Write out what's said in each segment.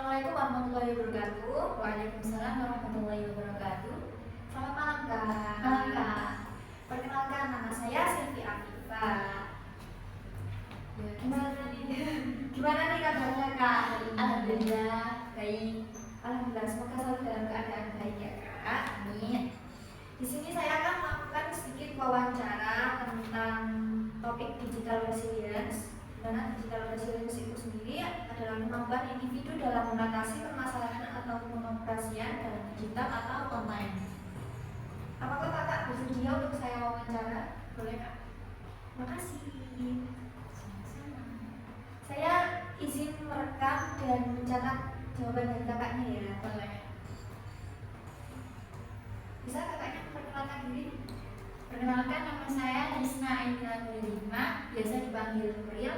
Assalamualaikum warahmatullahi wabarakatuh. Waalaikumsalam warahmatullahi wabarakatuh. Selamat malam Kak. Malam Kak. Perkenalkan, nama saya Silvi Afifa. Ya, gimana nih kabarnya Kak? Alhamdulillah baik. Alhamdulillah, semoga selalu dalam keadaan baik ya Kak. Amin. Di sini saya akan melakukan sedikit wawancara tentang topik digital resilience. Dimana digital resilience itu sendiri adalah kemampuan individu dalam mengatasi permasalahan atau pengoperasian dalam digital atau online. Apakah kakak bersedia untuk saya wawancara? Boleh kak? Makasih. Sama-sama. Saya izin merekam dan mencatat jawaban dari kakaknya ya. Boleh. Bisa kakaknya memperkenalkan diri? Perkenalkan, nama saya Risna Ainila Nurima, biasa dipanggil Nuril.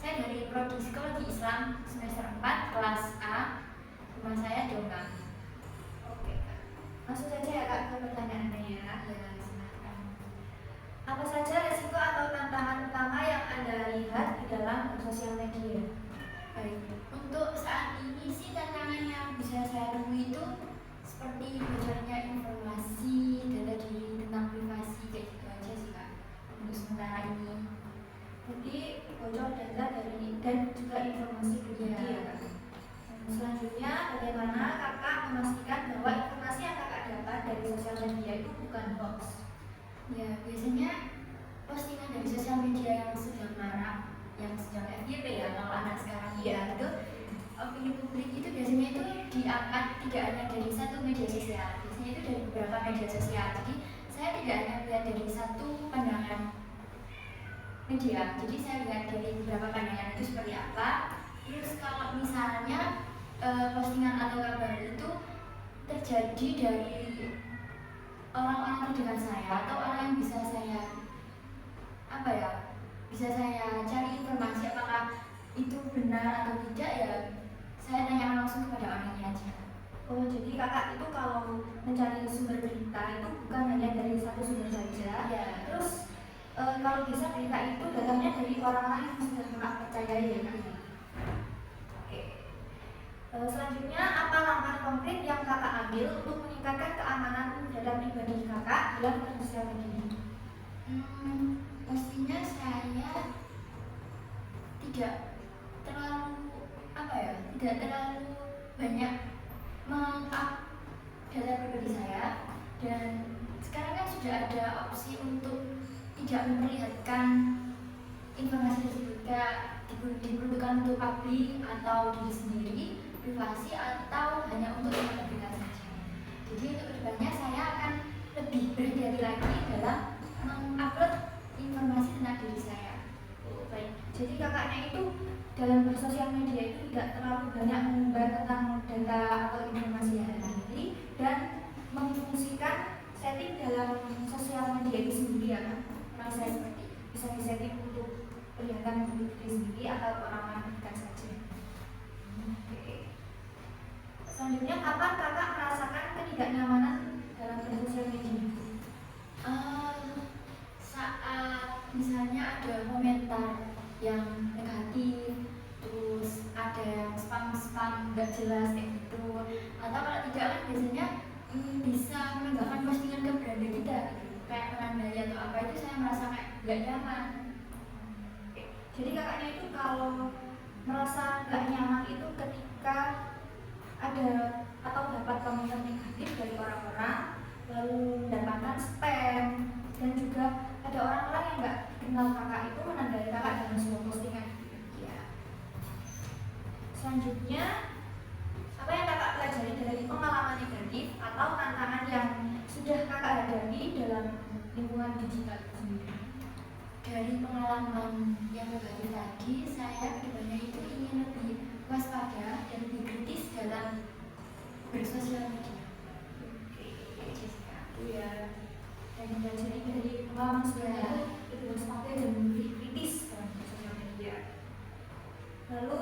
Saya dari Prodi Psikologi Islam semester 4 kelas A. Rumah saya Jombang. Oke kak. Langsung saja ya kak ke pertanyaannya ya. Ya, silakan. Apa saja resiko atau tantangan utama yang Anda lihat di dalam sosial media? Baik, untuk saat ini sih tantangan yang bisa saya temui itu seperti bocornya informasi, data diri tentang privasi, kayak gitu aja sih kak untuk sementara ini. Jadi bocor data dari dan juga informasi pribadi ya kak. Selanjutnya, bagaimana kakak memastikan bahwa informasi yang kakak dapat dari sosial media itu bukan hoax? Ya, biasanya postingan dari sosial media yang sedang marak, yang sedang FYP ya kalau anak sekarang ya itu opini publik itu biasanya itu diangkat tidak hanya dari satu media sosial, biasanya itu dari beberapa media sosial. Jadi saya tidak hanya melihat dari satu pandangan media, jadi saya lihat dari beberapa pandangan itu seperti apa. Terus kalau misalnya postingan atau kabar itu terjadi dari orang-orang terdekat saya atau orang yang bisa saya bisa saya cari informasi apakah itu benar atau tidak, ya saya tanya langsung kepada orangnya aja. Oh, jadi kakak itu kalau mencari sumber berita itu bukan hanya dari satu sumber saja. Ya. Terus kalau bisa berita itu datangnya dari orang-orang yang sudah kakak percayai ya kak. Oke. Selanjutnya, apa langkah konkret yang kakak ambil untuk meningkatkan keamanan data pribadi kakak dalam sosial media? Pastinya saya tidak terlalu banyak meng-up data pribadi saya, dan sekarang kan sudah ada opsi untuk tidak memperlihatkan informasi tersebut, diperuntukkan untuk publik atau diri sendiri, privasi, atau hanya untuk yang terdekat saja. Jadi untuk kedepannya saya akan lebih berhati-hati lagi dalam mengupload informasi tentang diri saya. Oh, baik. Jadi kakaknya itu dalam bersosial media itu tidak terlalu banyak mengumbar tentang data atau informasi yang ada diri dan memfungsikan setting dalam sosial media itu sendiri ya kan? Bisa disetting untuk kelihatan diri sendiri atau orang-orang terdekat saja. Oke. Selanjutnya, kapan kakak merasakan ketidaknyamanan dalam bersosial media? Saat misalnya ada komentar yang negatif, terus ada yang spam nggak jelas kayak gitu, atau kalau tidak kan biasanya bisa meninggalkan postingan ke beranda kita gitu, kayak menandai atau apa, itu saya merasa kayak nggak nyaman. Jadi kakaknya itu kalau merasa nggak nyaman itu ketika ada atau dapat komentar negatif dari orang-orang, lalu mendapatkan spam, dan juga ada orang-orang yang nggak kenal kakak itu menandai kakak dengan sebuah postingan. Ya. Selanjutnya, apa yang kakak pelajari dari pengalaman negatif atau tantangan yang sudah kakak hadapi dalam lingkungan digital sendiri? Dari pengalaman yang negatif tadi, saya kedepannya itu ingin lebih waspada dan lebih kritis dalam bersosial media. Oke, Jessica. Ya. Dan belajar ini dari pengalaman sebelumnya itu waspada dan lebih kritis dalam sosial media. Lalu,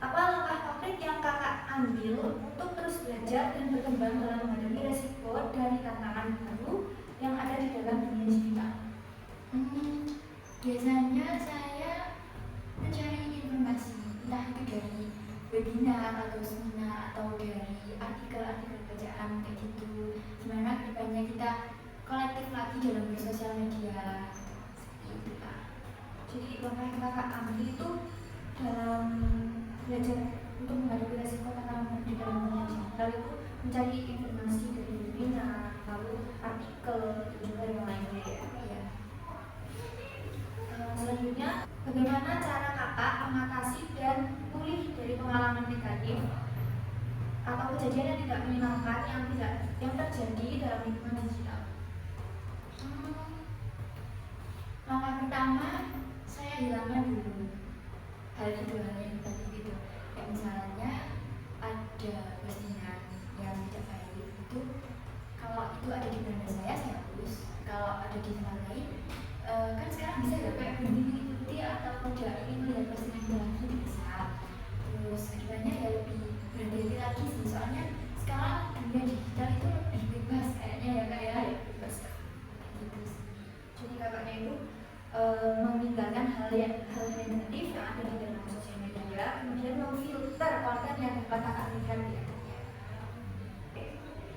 apa langkah konkret yang kakak ambil untuk terus belajar dan berkembang dalam menghadapi resiko dari tantangan baru yang ada di dalam dunia digital? Biasanya saya mencari informasi, entah itu dari webinar kayak gitu. Gimana kedepannya kita kolektif lagi dalam bersosial media seperti itu Kak. Jadi langkah yang kakak ambil itu dalam belajar untuk menghadapi resiko tekanan di dalam dunia digital itu mencari informasi dari webinar, lalu artikel, dan juga yang lainnya ya. Iya. Selanjutnya, bagaimana cara kakak mengatasi dan pulih dari pengalaman negatif atau kejadian yang tidak menyenangkan yang terjadi dalam lingkungan digital? Langkah pertama saya hilangkan dulu hal itu, hal yang negatif itu. Kayak misalnya ada postingan yang tidak baik itu, kalau itu ada di beranda saya hapus. Kalau ada di tempat lain, kan sekarang bisa ya kayak mengikuti atau tidak ingin melihat postingan itu lagi bisa. Terus kedepannya ya lebih berhati-hati lagi sih, soalnya sekarang dunia digital itu lebih bebas kayaknya ya Kak ya. Bebas. Gitu sih. Jadi kakaknya itu meninggalkan hal negatif yang ada di dalam sosial media, kemudian memfilter konten yang dapat kakak lihat ya. Oke.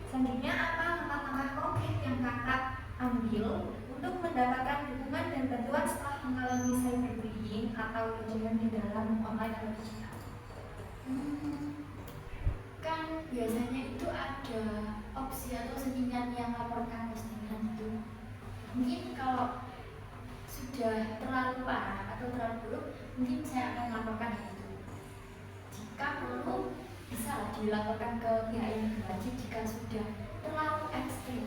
Selanjutnya, apa langkah-langkah konkret yang kakak ambil untuk mendapatkan dukungan dan bantuan setelah mengalami cyberbullying atau kejahatan di dalam online atau digital? Kan biasanya itu ada opsi atau settingan yang laporkan postingan itu. Mungkin kalau sudah terlalu parah atau terlalu buruk, mungkin saya akan laporkan itu. Jika perlu, bisa dilaporkan ke pihak yang berwajib jika sudah terlalu ekstrim.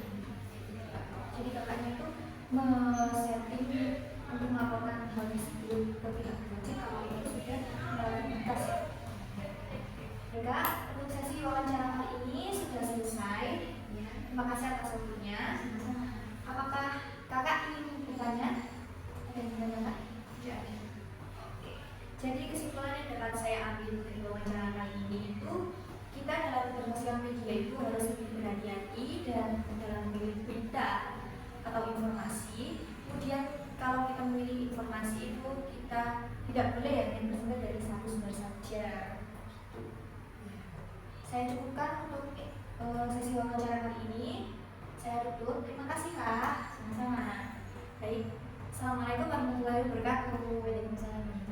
Jadi kakaknya itu men-setting untuk melaporkan hal tersebut ke pihak berwajib kalau itu sudah melewati batas. Baiklah, untuk sesi wawancara kali ini sudah selesai. Ya, terima kasih atas waktunya. Apakah kakak ingin bertanya? Ada yang bertanya? Tidak ada. Oke. Jadi kesimpulan yang dapat saya ambil dari wawancara kali ini itu, kita dalam bersosial media itu harus lebih berhati-hati dan dalam memilih berita atau informasi. Kemudian kalau kita memilih informasi itu kita tidak boleh yang bersumber dari satu sumber saja. Saya cukupkan untuk sesi wawancara kali ini. Saya tutup. Terima kasih Kak. Sama-sama. Baik. Assalamualaikum warahmatullahi wabarakatuh. Waalaikumsalam.